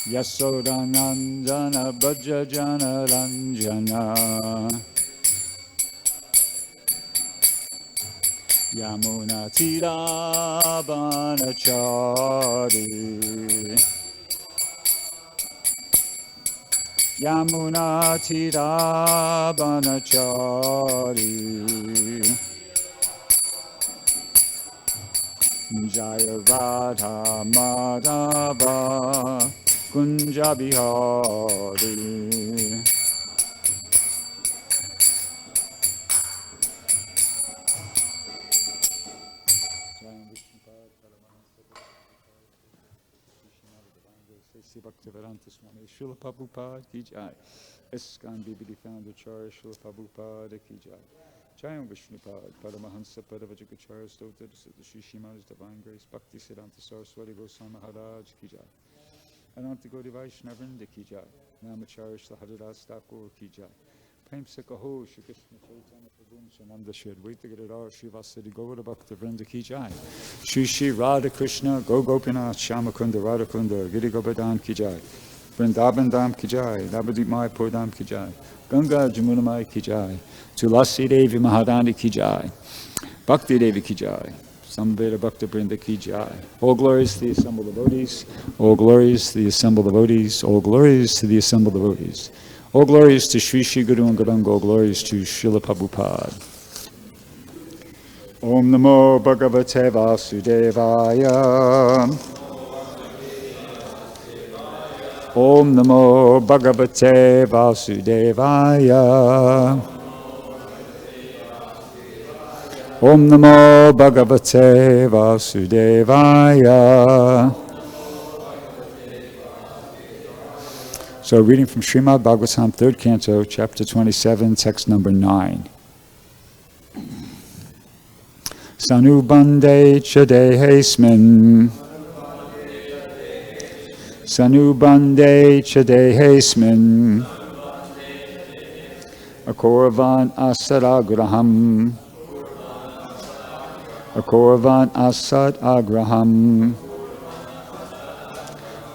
Yasodanandana Bhajajana Ranjana Yamuna Tirabanachari Yamuna Tirabanachari Jaya Radha Madhava Kunja Bihari Bhaktivedanta Swami Srila Prabhupada ki jai. ISKCON BBD founder Acharya Srila Prabhupada ki jai. Jai Vishnupad Paramahansa Padavajagacharya Stota Shri Srimad Divine Grace Bhakti Siddhanta Saraswati Goswami Maharaj ki jai. Ananta Gaudiya Vaishnavrinda ki jai. Namacharya Shri Haridas Thakur ki jai. Prem se kaho Shri Krishna Chaitanya Prabhu Nityananda Shri Advaita Gadadhar Shri Vasudeva Gaura Bhakta Vrinda ki jai. Shri Shri Radha Krishna Go Gopinath Shyamakunda Radhakunda Giri Govardhan ki jai. Vrindavan Dham ki jai. Navadvip Mayapur Dham ki jai. Ganga Jamuna Mai ki jai. Tulasi Devi Mahadani ki jai. Bhakti Devi ki jai. Samveda Bhakta Vrinda ki jai. All glories to the assembled devotees. All glories to the assembled devotees. All glories to the assembled devotees. All glories to Sri Sri Guru and Gauranga. All glories to Srila Prabhupada. Om Namo Bhagavate Vasudevaya. Om Namo Bhagavate Vasudevaya. Om Namo Bhagavate Vasudevaya. So reading from Srimad Bhagavatam, 3rd Canto, Chapter 27, Text number 9. Sa-anubandhe cha dehe sminn. Sa-anubandhe cha dehe sminn. Akurvan asad-āgraham. Akurvan asat-āgraham.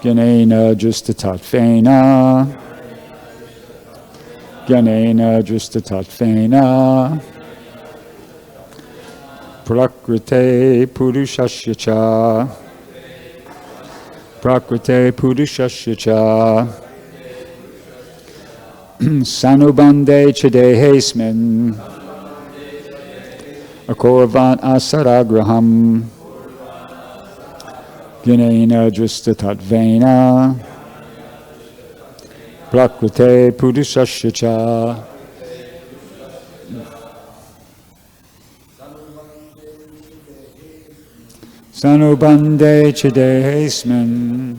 Jñānena dṛṣṭa-tattvena. Jñānena dṛṣṭa-tattvena. Prakṛteḥ puruṣasya ca. Prakṛteḥ puruṣasya ca. Sānubandhe ca dehe sminn. Akurvan asad-āgraham. Jñānena dṛṣṭa-tattvena. Prakṛteḥ puruṣasya ca. Sānubandhe ca dehe sminn.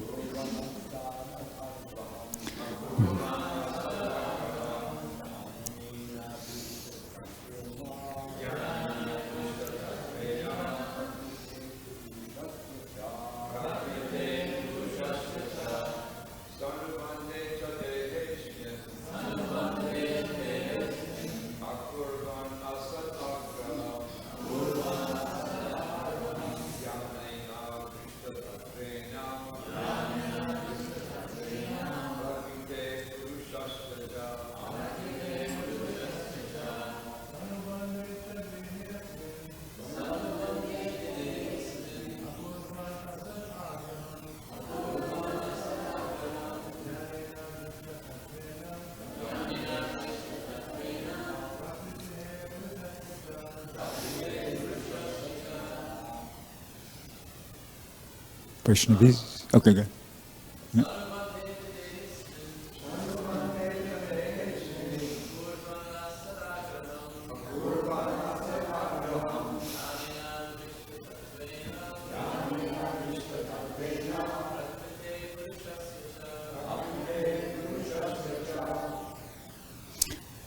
Vaishnavis? Okay, good. Yeah.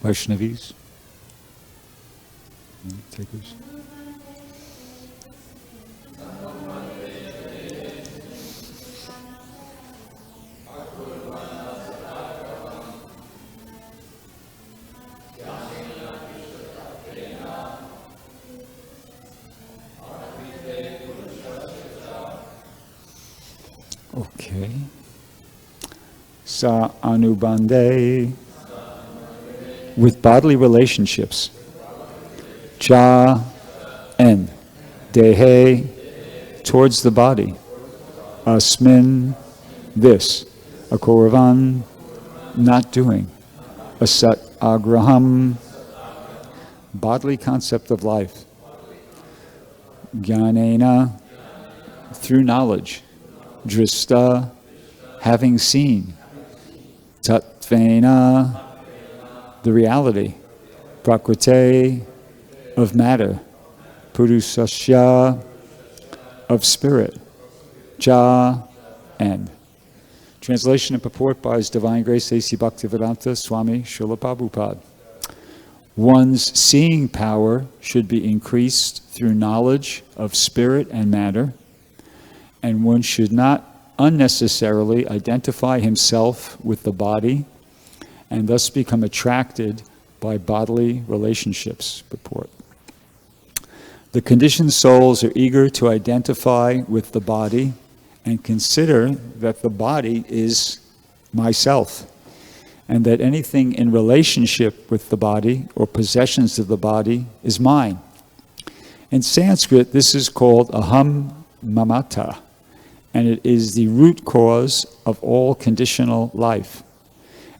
Vaishnavis? Takers? Okay. sa-anubandhe, with bodily relationships, and dehe, towards the body, asmin, this, akurvan, not doing, asat-āgraham, bodily concept of life, jñānena, through knowledge, dṛṣṭa, having seen, tattvena, the reality, prakṛteḥ, of matter, puruṣasya, of spirit, and. Translation and purport by His Divine Grace A.C. Bhaktivedanta Swami Srila Prabhupada. One's seeing power should be increased through knowledge of spirit and matter, and one should not unnecessarily identify himself with the body and thus become attracted by bodily relationships. Purport. The conditioned souls are eager to identify with the body and consider that the body is myself, and that anything in relationship with the body or possessions of the body is mine. In Sanskrit, this is called aham-mamatā, and it is the root cause of all conditional life.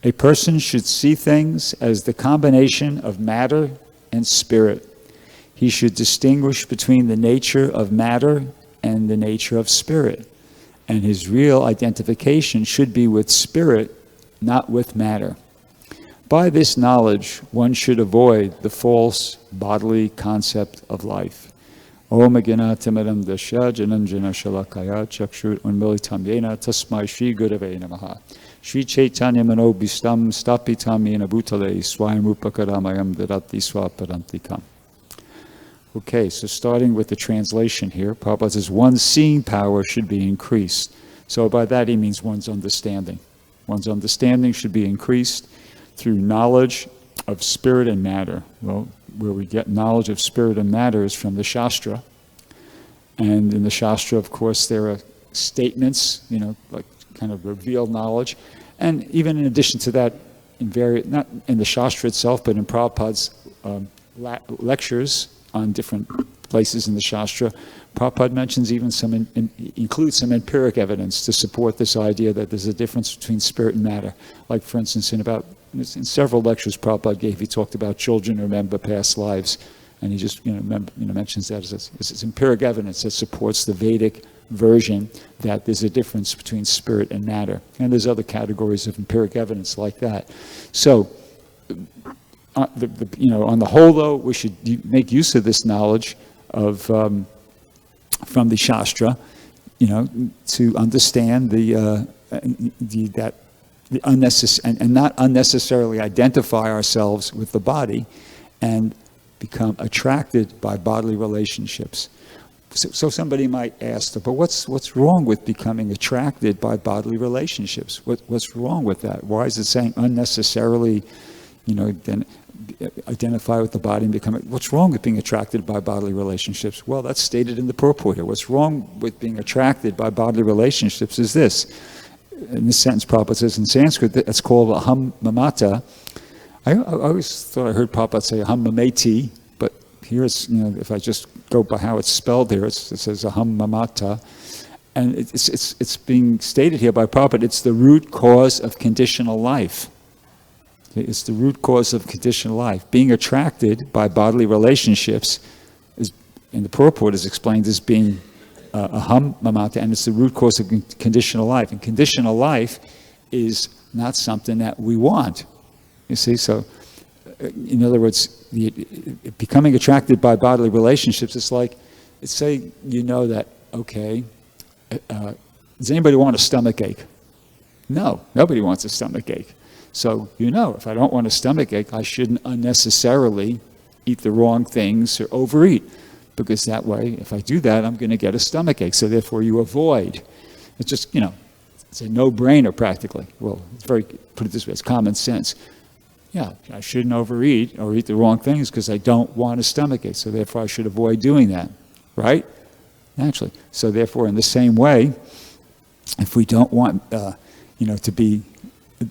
A person should see things as the combination of matter and spirit. He should distinguish between the nature of matter and the nature of spirit. And his real identification should be with spirit, not with matter. By this knowledge, one should avoid the false bodily concept of life. Om Agyanatimadam Dasya Jananjana Shalakaya Chakshut Unmilitam Yena Tasmai Shri Gurave Namaha Shri Chaitanya Manobhistam Stapitam Yena Bhutale Swayamrupakaramayam Dadati Swaparantikam. Okay, so starting with the translation here, Prabhupada says one's seeing power should be increased. So by that he means one's understanding. One's understanding should be increased through knowledge of spirit and matter. Well, where we get knowledge of spirit and matter is from the Shastra. And in the Shastra, of course, there are statements, like kind of revealed knowledge. And even in addition to that, not in the Shastra itself, but in Prabhupada's lectures on different places in the Shastra, Prabhupada mentions even includes some empiric evidence to support this idea that there's a difference between spirit and matter. Like, for instance, in several lectures Prabhupada gave, he talked about children remember past lives, and he just mentions that as empiric evidence that supports the Vedic version that there's a difference between spirit and matter. And there's other categories of empiric evidence like that. So, on the whole, though, we should make use of this knowledge of from the Shastra, to understand that unnecessary and not unnecessarily identify ourselves with the body, and become attracted by bodily relationships. So somebody might ask, but what's wrong with becoming attracted by bodily relationships? What's wrong with that? Why is it saying unnecessarily? Then identify with the body and become. What's wrong with being attracted by bodily relationships? Well, that's stated in the purport here. What's wrong with being attracted by bodily relationships is this. In this sentence, Prabhupada says in Sanskrit, that's called aham-mamatā. I always thought I heard Prabhupada say aham-mamatā, but here it's, if I just go by how it's spelled here, it says aham-mamatā. And it's being stated here by Prabhupada, it's the root cause of conditional life. It's the root cause of conditional life. Being attracted by bodily relationships is, in the purport, is explained as being aham-mamatā, and it's the root cause of conditional life. And conditional life is not something that we want. You see, so in other words, becoming attracted by bodily relationships, it's like, say that, okay, does anybody want a stomach ache? No, nobody wants a stomach ache. So, if I don't want a stomach ache, I shouldn't unnecessarily eat the wrong things or overeat, because that way, if I do that, I'm going to get a stomach ache. So therefore, you avoid. It's just, it's a no-brainer practically. Well, put it this way, it's common sense. Yeah, I shouldn't overeat or eat the wrong things because I don't want a stomach ache. So therefore, I should avoid doing that, right? Naturally. So therefore, in the same way, if we don't want, to be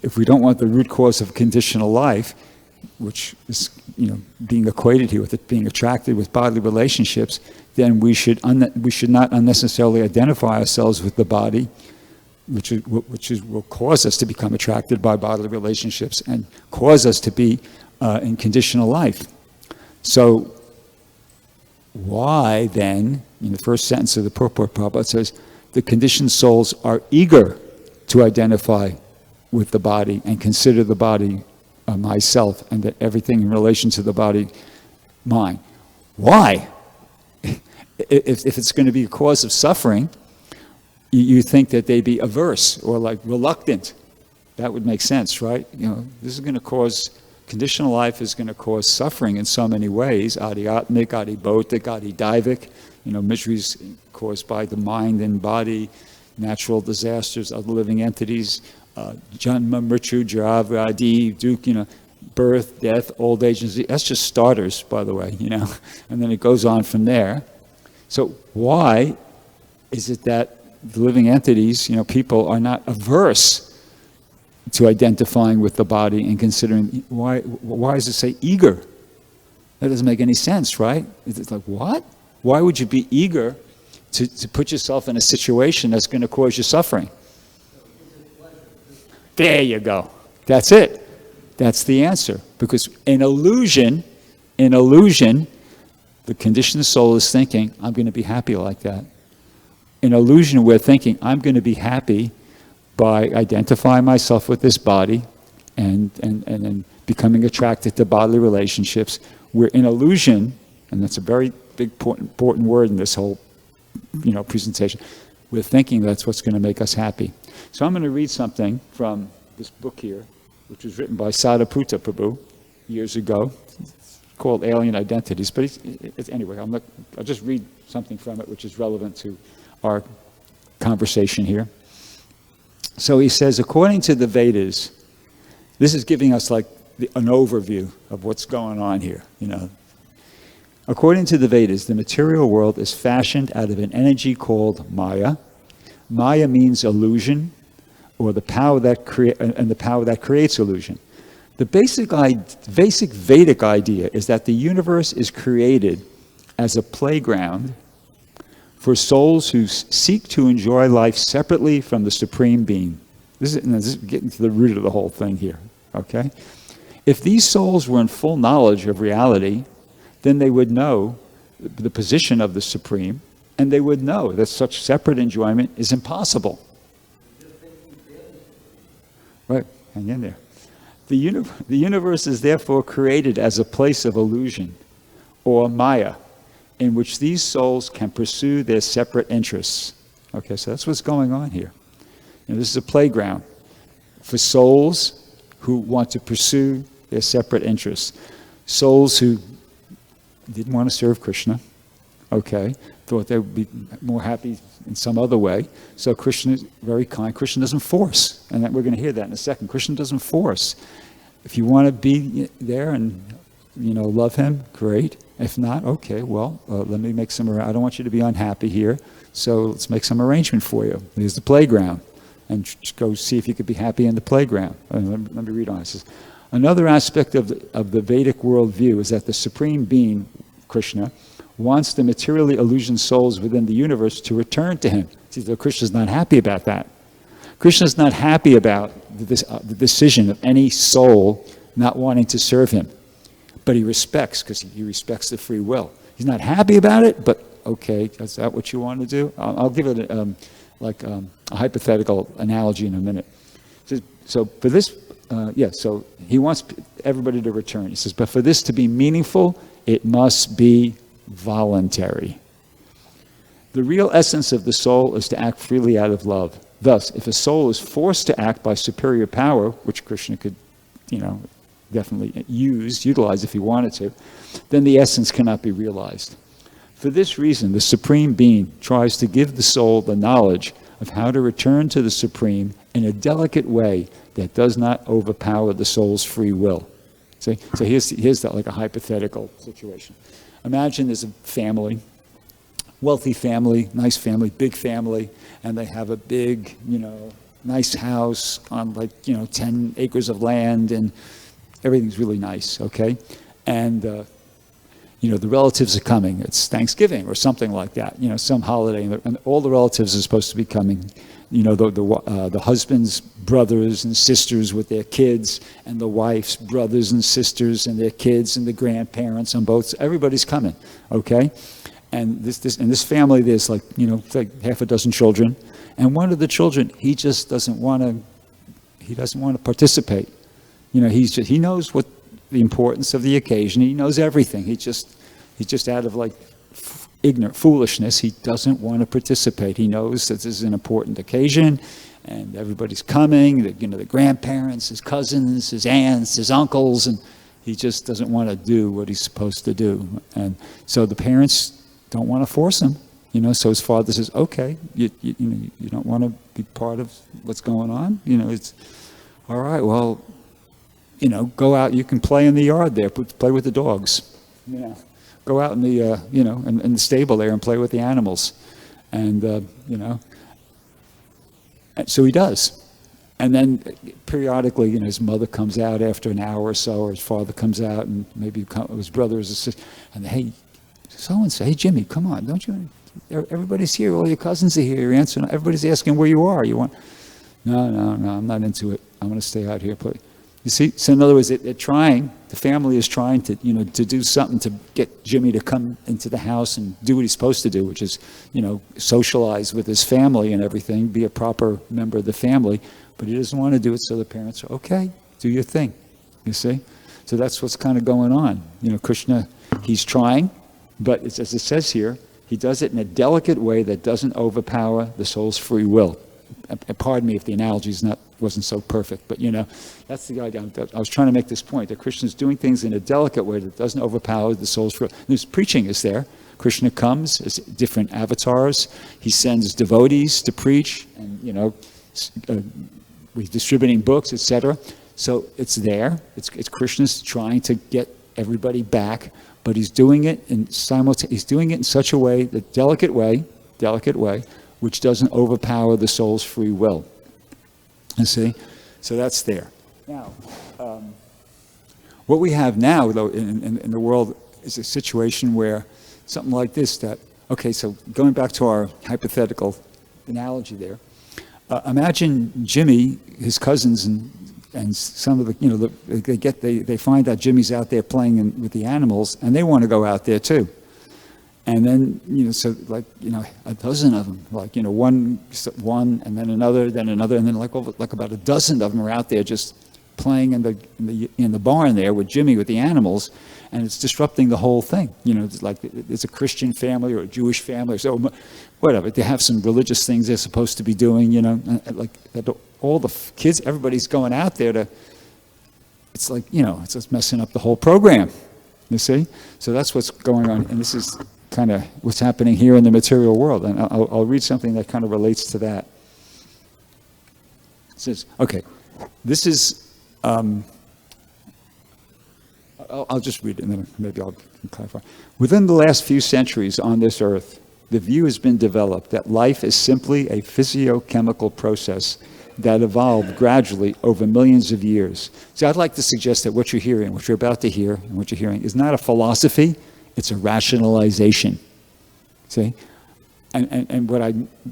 if we don't want the root cause of conditional life, which is, being equated here with it being attracted with bodily relationships, then we should not unnecessarily identify ourselves with the body, which will cause us to become attracted by bodily relationships and cause us to be in conditional life. So why then, in the first sentence of the purport, Prabhupada says, the conditioned souls are eager to identify with the body and consider the body myself, and that everything in relation to the body mine. Why? If it's going to be a cause of suffering, you think that they'd be averse or like reluctant. That would make sense, right? This is going to cause, conditional life is going to cause suffering in so many ways. Adhyatmic, adhibautic, adhidaivic, miseries caused by the mind and body, natural disasters, other living entities, janma, mrityu, jara, adi, dukkha, birth, death, old age, and disease. That's just starters, by the way, and then it goes on from there. So why is it that the living entities, people are not averse to identifying with the body and considering, why does it say eager? That doesn't make any sense, right? It's like, what? Why would you be eager to put yourself in a situation that's going to cause you suffering? There you go. That's it. That's the answer. Because in illusion, the conditioned soul is thinking, I'm going to be happy like that. In illusion, we're thinking, I'm going to be happy by identifying myself with this body and becoming attracted to bodily relationships. We're in illusion, and that's a very big, important word in this whole presentation. We're thinking that's what's going to make us happy. So I'm going to read something from this book here, which was written by Bhrgupati Prabhu years ago. It's called Alien Identities. But anyway, I'll just read something from it which is relevant to our conversation here. So he says, according to the Vedas, this is giving us like an overview of what's going on here. According to the Vedas, the material world is fashioned out of an energy called Maya. Maya means illusion, or the power that creates illusion. The basic Vedic idea is that the universe is created as a playground for souls who seek to enjoy life separately from the Supreme Being. This is getting to the root of the whole thing here, okay? If these souls were in full knowledge of reality, then they would know the position of the Supreme, and they would know that such separate enjoyment is impossible. Right, hang in there. The universe is therefore created as a place of illusion, or Maya, in which these souls can pursue their separate interests. Okay, so that's what's going on here. This is a playground for souls who want to pursue their separate interests. Souls who didn't want to serve Krishna, okay, thought they would be more happy in some other way. So Krishna is very kind. Krishna doesn't force. And we're going to hear that in a second. Krishna doesn't force. If you want to be there and, love him, great. If not, okay, well, let me make some, I don't want you to be unhappy here, so let's make some arrangement for you. Here's the playground. And go see if you could be happy in the playground. Let me read on. It says, another aspect of the Vedic worldview is that the Supreme Being, Krishna, wants the materially illusioned souls within the universe to return to him. See, though Krishna's not happy about that. Krishna's not happy about the decision of any soul not wanting to serve him. But he respects, because he respects the free will. He's not happy about it, but okay, is that what you want to do? I'll give it a hypothetical analogy in a minute. So for this, so he wants everybody to return. He says, but for this to be meaningful, it must be voluntary. The real essence of the soul is to act freely out of love. Thus, if a soul is forced to act by superior power, which Krishna could, definitely utilize if he wanted to, then the essence cannot be realized. For this reason, the Supreme Being tries to give the soul the knowledge of how to return to the Supreme in a delicate way that does not overpower the soul's free will. See? So here's like a hypothetical situation. Imagine there's a family, wealthy family, nice family, big family, and they have a big, nice house on 10 acres of land, and everything's really nice, okay? And, the relatives are coming. It's Thanksgiving or something like that, some holiday, and all the relatives are supposed to be coming. The husband's brothers and sisters with their kids, and the wife's brothers and sisters and their kids, and the grandparents on both. Everybody's coming, okay? And in this family, there's like half a dozen children, and one of the children, he just doesn't want to participate. He knows what the importance of the occasion. He knows everything. He's just out of ignorant foolishness. He doesn't want to participate. He knows that this is an important occasion, and everybody's coming. The grandparents, his cousins, his aunts, his uncles, and he just doesn't want to do what he's supposed to do. And so the parents don't want to force him. So his father says, "Okay, you don't want to be part of what's going on. It's all right. Well, go out. You can play in the yard there. Play with the dogs. Go out in the in the stable there and play with the animals." And and so he does. And then periodically, his mother comes out after an hour or so, or his father comes out, and maybe his brother or his sister, and hey, so and so, hey Jimmy, come on, don't you? Everybody's here. All your cousins are here. Your aunts, everybody's asking where you are. You want? No, I'm not into it. I'm going to stay out here. Play. You see? So in other words, they're trying. The family is trying to, to do something to get Jimmy to come into the house and do what he's supposed to do, which is, socialize with his family and everything, be a proper member of the family. But he doesn't want to do it. So the parents are okay. Do your thing. You see? So that's what's kind of going on. Krishna, he's trying, but as it says here, he does it in a delicate way that doesn't overpower the soul's free will. Pardon me if the analogy wasn't so perfect, but that's the idea. I was trying to make this point, that Krishna is doing things in a delicate way that doesn't overpower the soul's free will. His preaching is there. Krishna comes as different avatars. He sends devotees to preach, and we're distributing books, etc. So it's there. It's Krishna's trying to get everybody back. But he's doing it in such a way, the delicate way, which doesn't overpower the soul's free will. You see? So that's there. Now, what we have now, though, in the world is a situation where something like this, so going back to our hypothetical analogy there, imagine Jimmy, his cousins, and some of the, they find out Jimmy's out there playing with the animals, and they want to go out there too. And then, a dozen of them, one, and then another, and then about a dozen of them are out there just playing in the barn there with Jimmy with the animals, and it's disrupting the whole thing. It's a Christian family or a Jewish family, or so whatever. They have some religious things they're supposed to be doing, all the kids, everybody's going out there it's just messing up the whole program, you see? So that's what's going on, and this is kind of what's happening here in the material world. And I'll read something that kind of relates to that. It says, okay, this is, I'll just read it and then maybe I'll clarify. Within the last few centuries on this earth, the view has been developed that life is simply a physiochemical process that evolved gradually over millions of years. So I'd like to suggest that what you're hearing, what you're about to hear, and what you're hearing is not a philosophy, it's a rationalization. See? And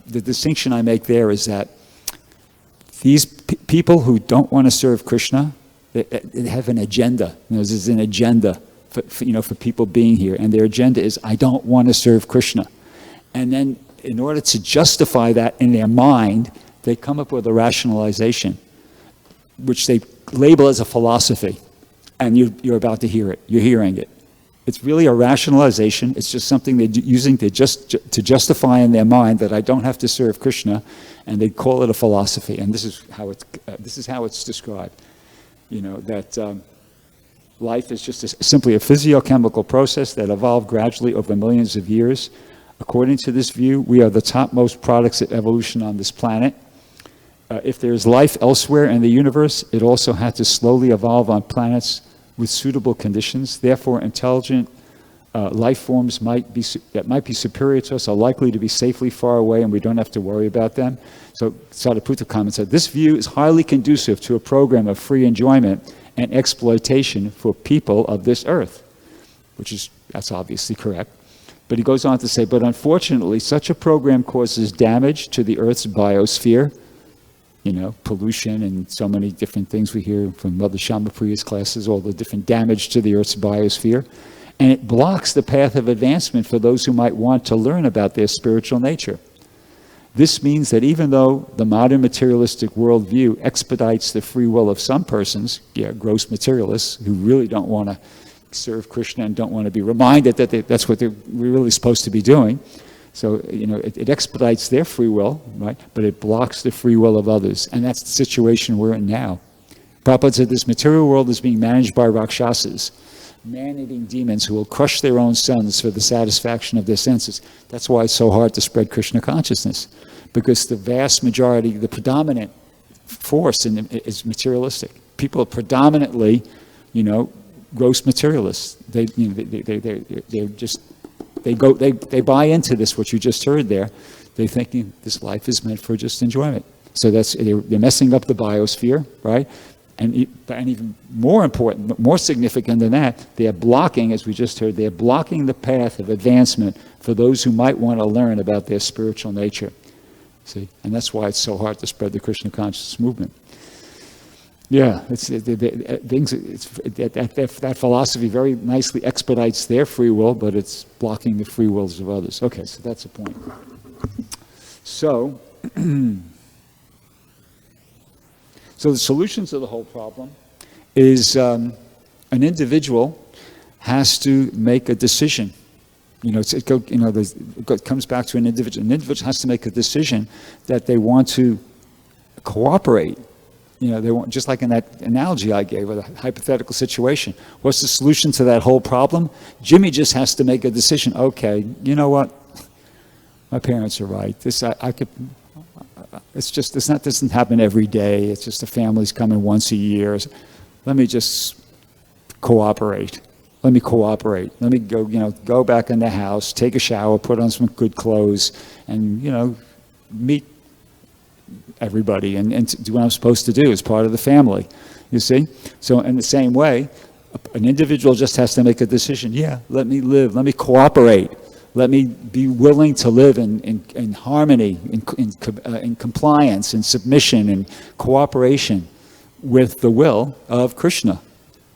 the distinction I make there is that these people who don't want to serve Krishna, they have an agenda. There's an agenda for people being here, and their agenda is, I don't want to serve Krishna. And then in order to justify that in their mind, they come up with a rationalization, which they label as a philosophy. And you're about to hear it. You're hearing it. It's really a rationalization. It's just something they're using to justify in their mind that I don't have to serve Krishna, and they call it a philosophy. And this is how it's described. That life is just simply a physiochemical process that evolved gradually over millions of years. According to this view, we are the topmost products of evolution on this planet. If there is life elsewhere in the universe, it also had to slowly evolve on planets with suitable conditions. Therefore, intelligent life forms that might be superior to us are likely to be safely far away and we don't have to worry about them. So Sariputta commented, this view is highly conducive to a program of free enjoyment and exploitation for people of this earth, that's obviously correct. But he goes on to say, but unfortunately, such a program causes damage to the Earth's biosphere, pollution and so many different things we hear from Mother Shamapriya's classes, all the different damage to the Earth's biosphere. And it blocks the path of advancement for those who might want to learn about their spiritual nature. This means that even though the modern materialistic worldview expedites the free will of some persons, gross materialists who really don't want to serve Krishna and don't want to be reminded that that's what they're really supposed to be doing. So, it expedites their free will, right? But it blocks the free will of others. And that's the situation we're in now. Prabhupada said this material world is being managed by Rakshasas, man-eating demons who will crush their own sons for the satisfaction of their senses. That's why it's so hard to spread Krishna consciousness, because the vast majority, the predominant force is materialistic. People are predominantly, gross materialists. They buy into this, what you just heard there. They're thinking this life is meant for just enjoyment. So they're messing up the biosphere, right? And even more important, more significant than that, they're blocking, as we just heard, they're blocking the path of advancement for those who might want to learn about their spiritual nature. See, and that's why it's so hard to spread the Krishna consciousness movement. Yeah, that philosophy very nicely expedites their free will, but it's blocking the free wills of others. Okay, so that's a point. So, so the solution to the whole problem is an individual has to make a decision. It comes back to an individual. An individual has to make a decision that they want to cooperate. They want, just like in that analogy I gave, with a hypothetical situation. What's the solution to that whole problem? Jimmy just has to make a decision. Okay, you know what? My parents are right. This doesn't happen every day. It's just the family's coming once a year. Let me just cooperate. Let me cooperate. Let me go back in the house, take a shower, put on some good clothes, and, meet everybody and do what I'm supposed to do as part of the family. You see? So in the same way, an individual just has to make a decision. Yeah, let me live. Let me cooperate. Let me be willing to live in harmony, in compliance, in submission, and cooperation with the will of Krishna.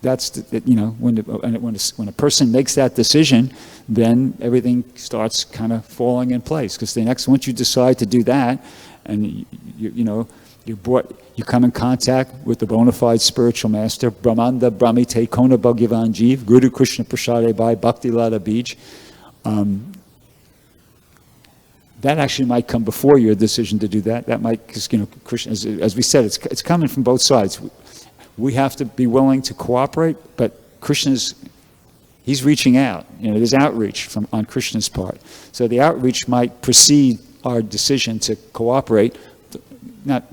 That's when a person makes that decision, then everything starts kind of falling in place. Because once you decide to do that, and you come in contact with the bona fide spiritual master, Brahmanda Brahmite Kona Bhagavan Jeev, Guru Krishna Prasade Bhai Bhakti Lada Bij. That actually might come before your decision to do that. That might, because Krishna, as we said, it's coming from both sides. We have to be willing to cooperate, but he's reaching out. There's outreach on Krishna's part. So the outreach might precede our decision to cooperate. Not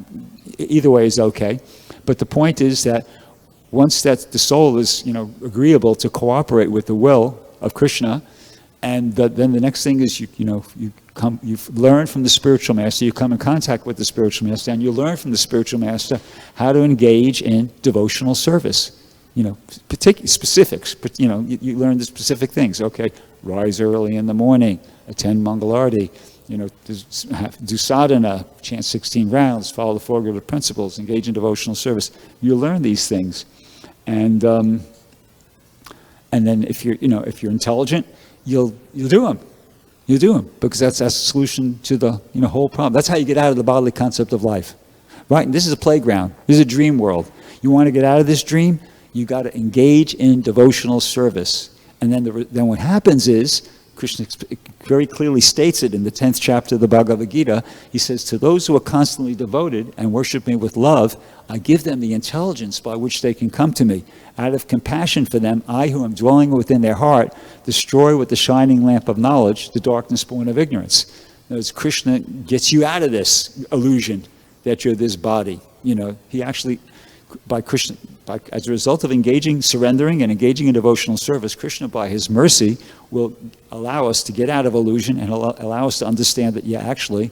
either way is okay, but the point is that once that the soul is agreeable to cooperate with the will of Krishna, and then the next thing is you've learned from the spiritual master, you come in contact with the spiritual master, and you learn from the spiritual master how to engage in devotional service. Particular specifics. You learn the specific things. Okay, rise early in the morning, attend Mangalarti, do sadhana, chant 16 rounds, follow the Four Great Principles, engage in devotional service. You learn these things, and then if you're intelligent, you'll do them. You do them because that's a solution to the whole problem. That's how you get out of the bodily concept of life, right? And this is a playground. This is a dream world. You want to get out of this dream, you got to engage in devotional service. And then what happens is, Krishna very clearly states it in the 10th chapter of the Bhagavad Gita. He says, to those who are constantly devoted and worship me with love, I give them the intelligence by which they can come to me. Out of compassion for them, I, who am dwelling within their heart, destroy with the shining lamp of knowledge the darkness born of ignorance. In other words, Krishna gets you out of this illusion that you're this body. He actually, by Krishna, as a result of surrendering and engaging in devotional service, Krishna, by his mercy, will allow us to get out of illusion and allow us to understand that, yeah, actually,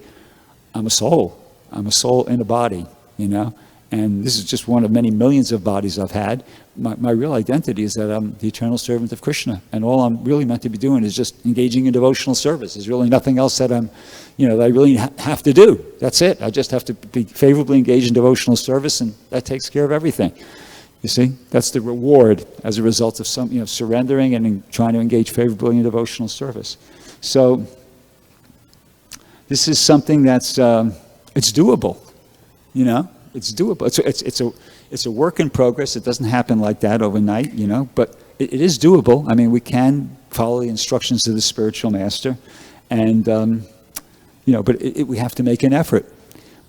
I'm a soul. I'm a soul in a body, you know? And this is just one of many millions of bodies I've had. My real identity is that I'm the eternal servant of Krishna. And all I'm really meant to be doing is just engaging in devotional service. There's really nothing else that that I really have to do. That's it. I just have to be favorably engaged in devotional service, and that takes care of everything. You see? That's the reward as a result of surrendering and trying to engage favorably in devotional service. So this is something that's, it's doable, you know? It's doable. It's a work in progress. It doesn't happen like that overnight, you know, but it is doable. I mean, we can follow the instructions of the spiritual master, and, but we have to make an effort.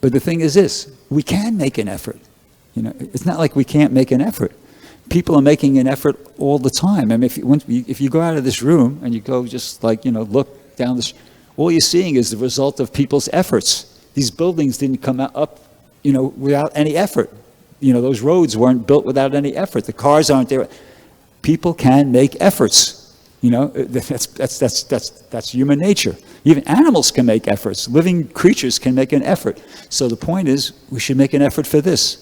But the thing is this, we can make an effort. You know, it's not like we can't make an effort. People are making an effort all the time. I mean, if you go out of this room and you go just look down this, all you're seeing is the result of people's efforts. These buildings didn't come up without any effort. Those roads weren't built without any effort. The cars aren't there. People can make efforts. That's human nature. Even animals can make efforts. Living creatures can make an effort. So the point is, we should make an effort for this.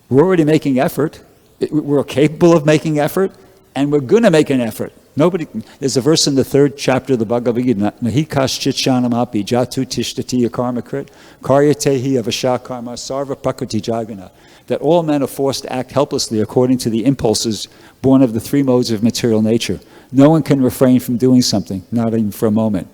We're already making effort. We're capable of making effort, and we're going to make an effort. There's a verse in the 3rd chapter of the Bhagavad Gita, Nahi kaschit shanamapi jatu tishtati akarmakrit karyatehi avasha karma sarva prakrti jagana, that all men are forced to act helplessly according to the impulses born of the 3 modes of material nature. No one can refrain from doing something, not even for a moment.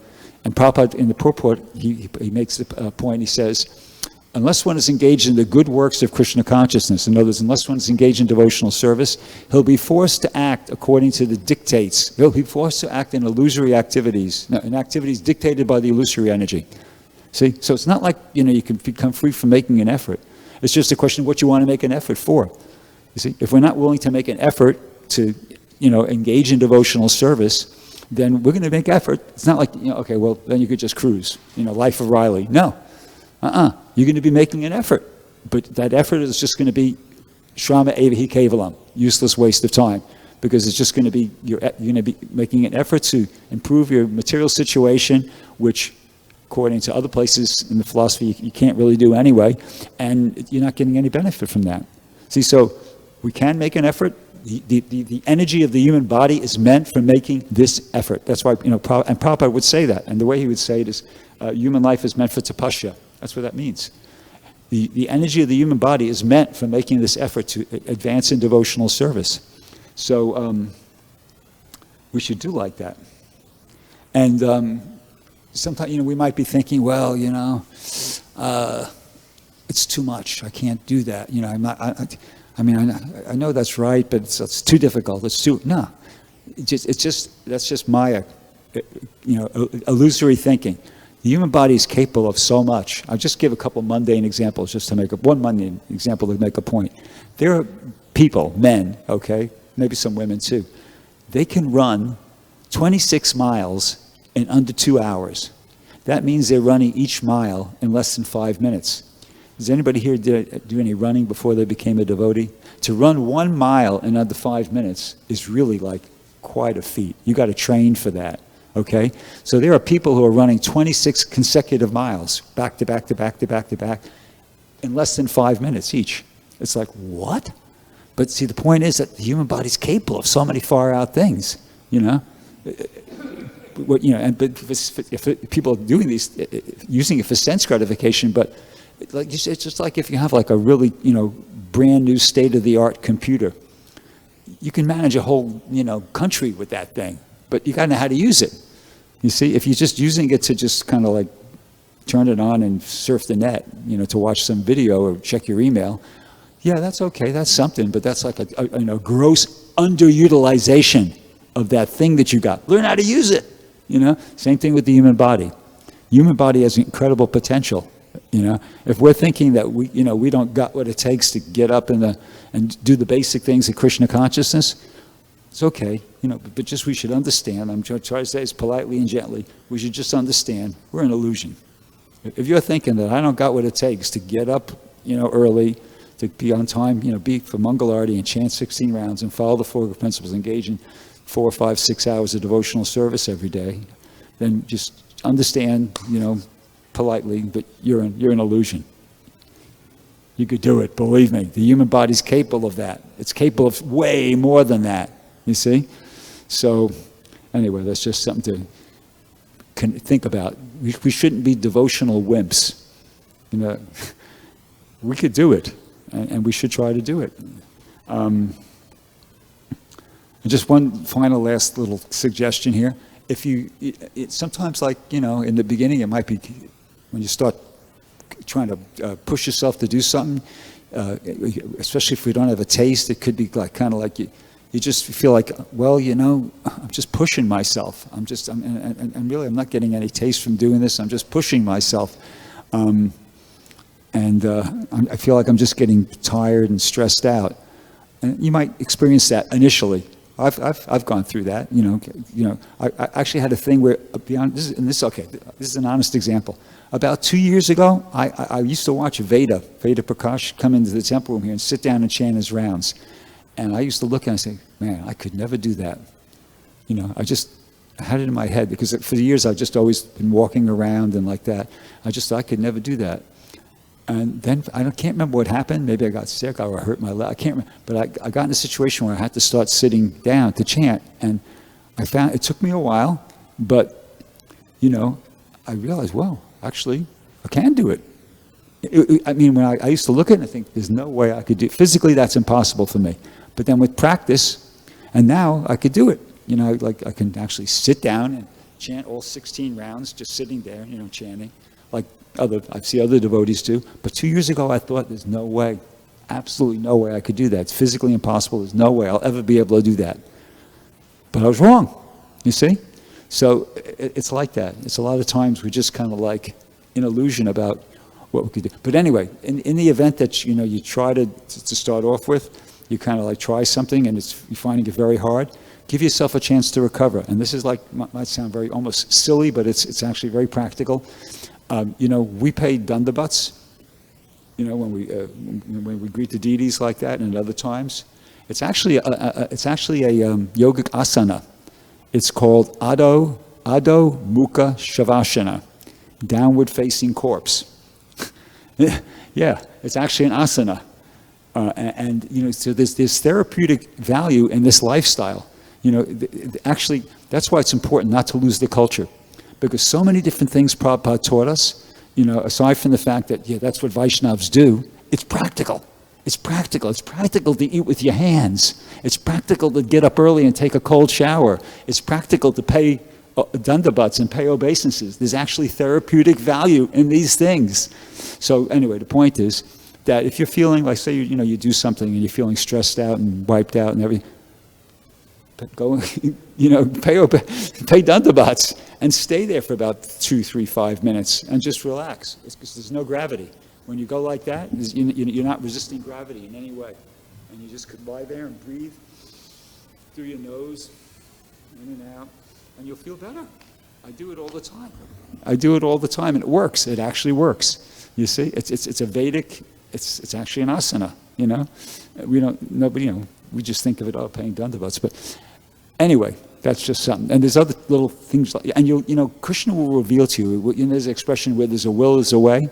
And Prabhupada, in the purport, he makes the point, he says, unless one is engaged in the good works of Krishna consciousness, in other words, unless one is engaged in devotional service, he'll be forced to act according to the dictates. He'll be forced to act in illusory activities, in activities dictated by the illusory energy. See? So it's not like, you can become free from making an effort. It's just a question of what you want to make an effort for. You see? If we're not willing to make an effort to, engage in devotional service, then we're going to make effort. It's not like, okay, well, then you could just cruise, Life of Riley. No. You're going to be making an effort, but that effort is just going to be shrama evahi kevalam, useless waste of time, because it's just going to be, you're going to be making an effort to improve your material situation, which according to other places in the philosophy you can't really do anyway, and you're not getting any benefit from that. See, so we can make an effort. The energy of the human body is meant for making this effort. That's why, and Prabhupada would say that, and the way he would say it is, human life is meant for tapasya. That's what that means. The energy of the human body is meant for making this effort to advance in devotional service. So we should do like that. And sometimes, we might be thinking, well, it's too much. I can't do that. I'm not. I know that's right, but it's too difficult. It's too that's just my illusory thinking. The human body is capable of so much. I'll just give a couple mundane examples just to make one mundane example to make a point. There are people, men, okay, maybe some women too. They can run 26 miles in under 2 hours. That means they're running each mile in less than 5 minutes. Does anybody here do any running before they became a devotee? To run 1 mile in under 5 minutes is really like quite a feat. You got to train for that. Okay, so there are people who are running 26 consecutive miles, back to back to back to back to back, in less than 5 minutes each. It's like, what? But see, the point is that the human body is capable of so many far out things, But if people are doing these, using it for sense gratification, but like you said, it's just like if you have like a really, brand new state-of-the-art computer, you can manage a whole, country with that thing. But you got to know how to use it. You see, if you're just using it to just kind of like turn it on and surf the net, to watch some video or check your email, yeah, that's okay, that's something, but that's like a gross underutilization of that thing that you got. Learn how to use it, Same thing with the human body. Human body has incredible potential, If we're thinking that we don't got what it takes to get up and do the basic things of Krishna consciousness, it's okay, but just we should understand. I'm trying to say this politely and gently. We should just understand we're an illusion. If you're thinking that I don't got what it takes to get up, early, to be on time, be for Mangalarti and chant 16 rounds and follow the Four Principles, engage in 4, 5, 6 hours of devotional service every day, then just understand, politely, but you're an illusion. You could do it, believe me. The human body's capable of that. It's capable of way more than that, you see? So, anyway, that's just something to think about. We shouldn't be devotional wimps. We could do it, and we should try to do it. And just one final last little suggestion here. If sometimes in the beginning, it might be when you start trying to push yourself to do something, especially if we don't have a taste, it could be kind of like you just feel like, well, I'm just pushing myself. I'm really not getting any taste from doing this. I'm just pushing myself. I feel like I'm just getting tired and stressed out. And you might experience that initially. I've gone through that. I actually had a thing where this is an honest example. About 2 years ago, I used to watch Veda Prakash come into the temple room here and sit down and chant his rounds. And I used to look and I say, man, I could never do that. I had it in my head because for the years I've just always been walking around and like that. I could never do that. And then I can't remember what happened. Maybe I got sick or I hurt my leg. I can't remember. But I got in a situation where I had to start sitting down to chant. And I found it took me a while, but I realized, well, actually, I can do it. When I used to look at it and I think, there's no way I could do it. Physically, that's impossible for me. But then with practice, and now I could do it. I can actually sit down and chant all 16 rounds, just sitting there, chanting, like I see other devotees do. But 2 years ago, I thought, there's no way, absolutely no way I could do that. It's physically impossible. There's no way I'll ever be able to do that. But I was wrong, you see? So it's like that. It's a lot of times we're just kind of like in illusion about what we could do. But anyway, in the event that you try to start off with, you kind of try something and you're finding it very hard, give yourself a chance to recover. And this is might sound very almost silly, but it's actually very practical. We pay dandavats, when we greet the deities like that, and at other times. It's actually a yogic asana. It's called Adho Mukha Shavasana, downward facing corpse. Yeah, it's actually an asana. So there's therapeutic value in this lifestyle. Actually, that's why it's important not to lose the culture. Because so many different things Prabhupada taught us, aside from the fact that, that's what Vaishnavas do, it's practical. It's practical. It's practical to eat with your hands. It's practical to get up early and take a cold shower. It's practical to pay dandavats and pay obeisances. There's actually therapeutic value in these things. So anyway, the point is that if you're feeling like, say, you do something and you're feeling stressed out and wiped out and everything, go, pay dandavats and stay there for about 2, 3, 5 minutes and just relax. It's because there's no gravity. When you go like that, you're not resisting gravity in any way. And you just could lie there and breathe through your nose, in and out, and you'll feel better. I do it all the time. And it works. It actually works. You see, it's a Vedic, it's actually an asana, we just think of it, paying dandavats. But anyway, that's just something. And there's other little things, and Krishna will reveal to you, there's an expression where there's a will, there's a way.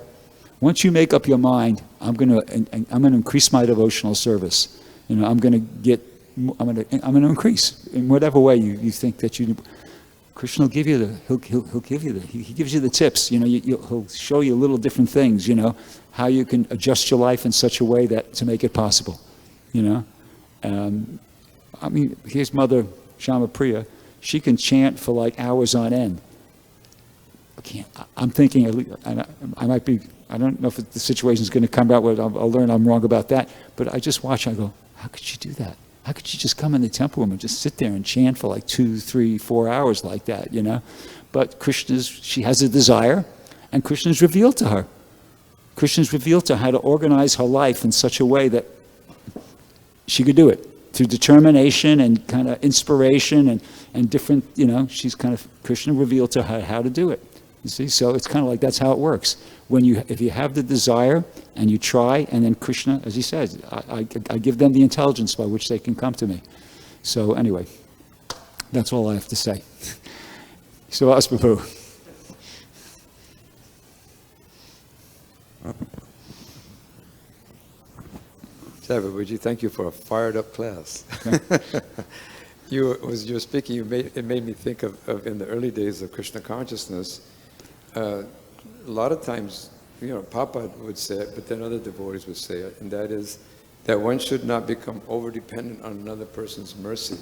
Once you make up your mind, I'm going to increase my devotional service. I'm going to increase in whatever way you think that you. Krishna will give you he'll give you he gives you the tips. He'll show you little different things. How you can adjust your life in such a way to make it possible. Here's Mother Shama Priya. She can chant for hours on end. I'm thinking, I might be. I don't know if the situation is going to come out where I'll learn I'm wrong about that. But I just watch. I go, how could she do that? How could she just come in the temple room and just sit there and chant for 2, 3, 4 hours like that? But she has a desire, and Krishna's revealed to her. Krishna's revealed to her how to organize her life in such a way that she could do it through determination and kind of inspiration and different. Krishna revealed to her how to do it. You see, so it's kind of like that's how it works. If you have the desire and you try, and then Krishna, as he says, I give them the intelligence by which they can come to me. So anyway, that's all I have to say. So, Prabhu. Prabhuji, thank you for a fired-up class. As you were speaking, it made me think of in the early days of Krishna consciousness. A lot of times, Papa would say it, but then other devotees would say it, and that is that one should not become over-dependent on another person's mercy,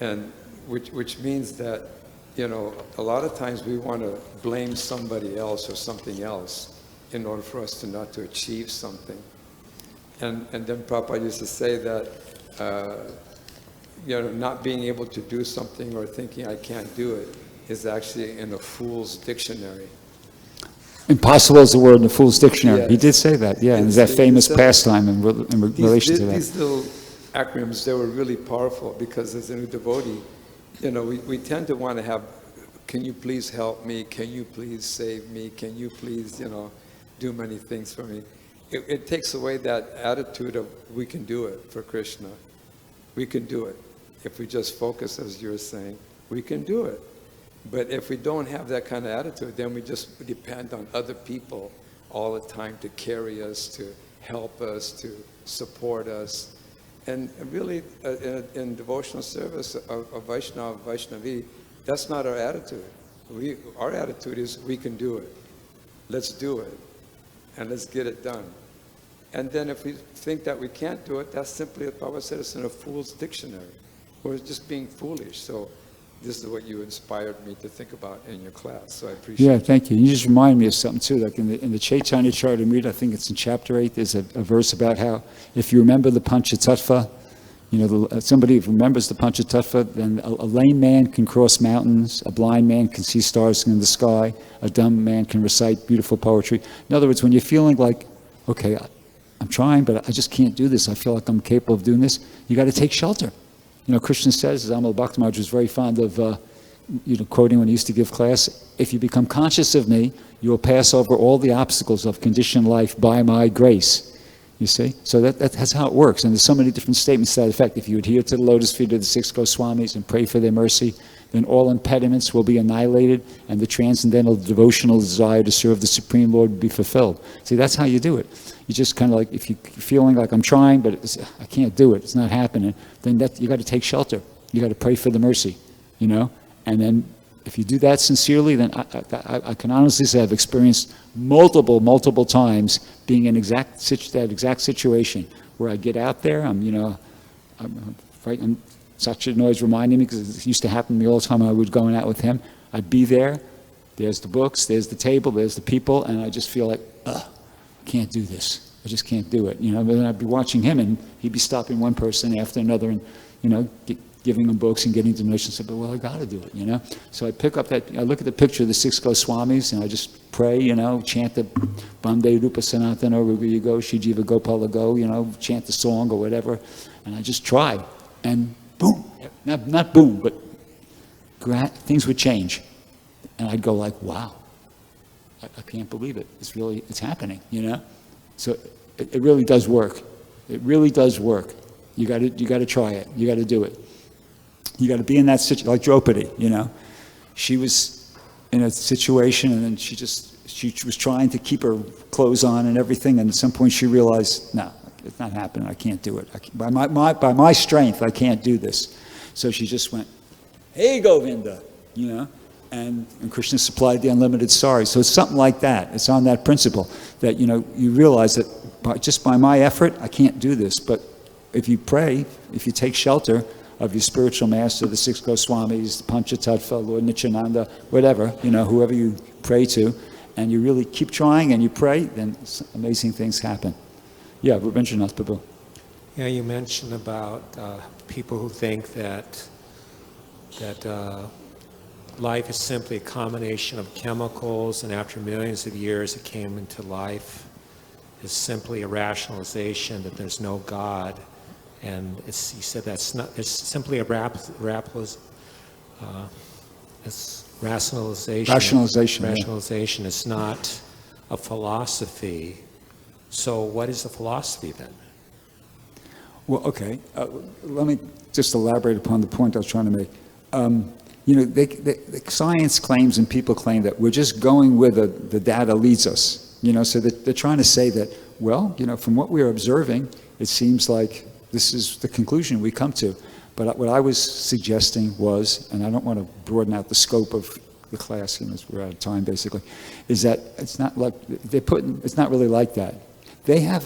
and which means that a lot of times we want to blame somebody else or something else in order for us not to achieve something. And then Prabhupada used to say that, not being able to do something or thinking I can't do it is actually in a fool's dictionary. Impossible is the word in the Fool's Dictionary. Yes. He did say that, yeah. And there's that famous pastime in relation to that. These little acronyms, they were really powerful because as a new devotee, we tend to want to have, can you please help me? Can you please save me? Can you please, do many things for me? It takes away that attitude of we can do it for Krishna. We can do it. If we just focus, as you were saying, we can do it. But if we don't have that kind of attitude, then we just depend on other people all the time to carry us, to help us, to support us. And really, in devotional service of Vaishnava, Vaishnavi, that's not our attitude. Our attitude is we can do it. Let's do it. And let's get it done. And then if we think that we can't do it, that's simply, as Baba said, it's in a fool's dictionary. We're just being foolish. So this is what you inspired me to think about in your class. So I appreciate it. Yeah, thank you. You just remind me of something too. Like in the Chaitanya Charitamrita, I think it's in chapter 8, there's a verse about how if you remember the Panchatattva, somebody who remembers the Panchatattva, then a lame man can cross mountains, a blind man can see stars in the sky, a dumb man can recite beautiful poetry. In other words, when you're feeling like, okay, I'm trying, but I just can't do this. I feel like I'm capable of doing this. You got to take shelter. Krishna says, as Amal Bhakti Maharaj was very fond of, quoting when he used to give class, if you become conscious of me, you will pass over all the obstacles of conditioned life by my grace. You see? So that's how it works. And there's so many different statements to that effect. If you adhere to the lotus feet of the 6 Goswamis and pray for their mercy, then all impediments will be annihilated and the transcendental devotional desire to serve the Supreme Lord will be fulfilled. See, that's how you do it. You just kind of like, if you're feeling like I'm trying, but I can't do it, it's not happening, then you got to take shelter. You got to pray for the mercy, And then if you do that sincerely, then I can honestly say I've experienced multiple times being in that exact situation where I get out there, I'm frightened. Satchit always reminding me, because it used to happen to me all the time when I was going out with him. I'd be there, there's the books, there's the table, there's the people, and I just feel like, I can't do this. I just can't do it. But then I'd be watching him, and he'd be stopping one person after another, and giving them books and getting donations. I said, well, I got to do it. So I pick up I look at the picture of the 6 Goswamis, and I just pray, chant the Bande Rupa Sanatana Ruga Yugo Shijiva Gopala Go, chant the song or whatever, and I just try, and boom, not boom, but things would change, and I'd go like, wow. I can't believe it. It's happening, So it really does work. It really does work. You got to try it. You got to do it. You got to be in that situation, like Bhrgupati, She was in a situation, and then she was trying to keep her clothes on and everything, and at some point she realized, no, it's not happening. I can't do it. By my strength, I can't do this. So she just went, hey, Govinda, And Krishna supplied the unlimited sari. So it's something like that. It's on that principle that, you realize that just by my effort, I can't do this. But if you pray, if you take shelter of your spiritual master, the 6 Goswamis, the Panchatattva, Lord Nityananda, whatever, whoever you pray to, and you really keep trying and you pray, then amazing things happen. Yeah, Rabindranath Prabhu. Yeah, you mentioned about people who think that life is simply a combination of chemicals, and after millions of years it came into life. Is simply a rationalization that there's no God, and you said that's not. It's simply a it's Rationalization. Rationalization, yeah. Rationalization is not a philosophy. So what is a philosophy then? Well, okay. Let me just elaborate upon the point I was trying to make. Science claims and people claim that we're just going where the data leads us. So that they're trying to say that, well, from what we're observing, it seems like this is the conclusion we come to. But what I was suggesting was, and I don't want to broaden out the scope of the class, we're out of time basically, is that it's not like it's not really like that. They have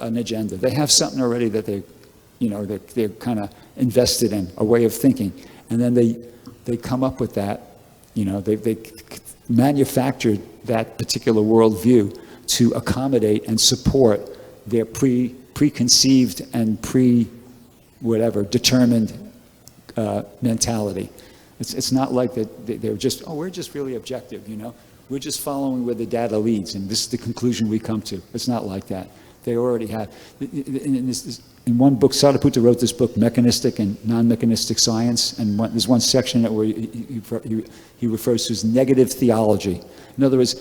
an agenda. They have something already that they're kind of invested in, a way of thinking, and then they come up with that. They manufactured that particular worldview to accommodate and support their preconceived and determined mentality. It's not like that they're just, we're just really objective, We're just following where the data leads, and this is the conclusion we come to. It's not like that. They already have. In one book, Sariputta wrote this book, Mechanistic and Non-Mechanistic Science, and there's one section where he refers to as negative theology. In other words,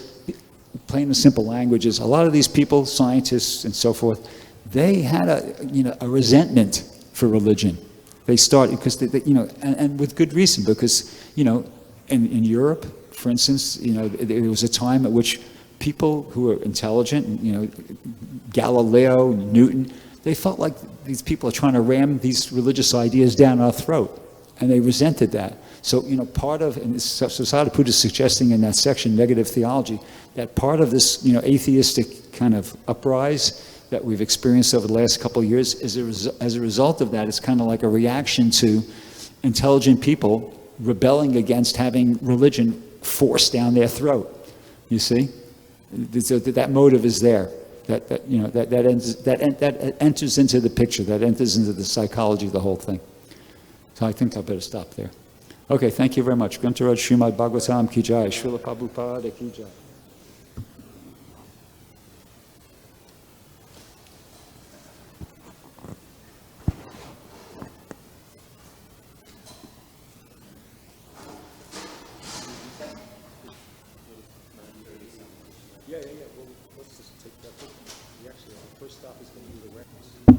plain and simple language is, a lot of these people, scientists and so forth, they had a resentment for religion. They started, because and with good reason, because, in Europe, for instance, there was a time at which people who were intelligent, Galileo, Newton, they felt like these people are trying to ram these religious ideas down our throat, and they resented that. So, part of, and Sariputta is suggesting in that section, negative theology, that part of this, atheistic kind of uprise that we've experienced over the last couple of years, is as a result of that, it's kind of like a reaction to intelligent people rebelling against having religion forced down their throat. You see, that motive is there. That enters into the picture. That enters into the psychology of the whole thing. So I think I better stop there. Okay, thank you very much. Grantaraj Srimad Bhagavatam ki jai. Srila Prabhupada ki jai. Yeah. Well, let's just take that. Actually, our first stop is going to be the records.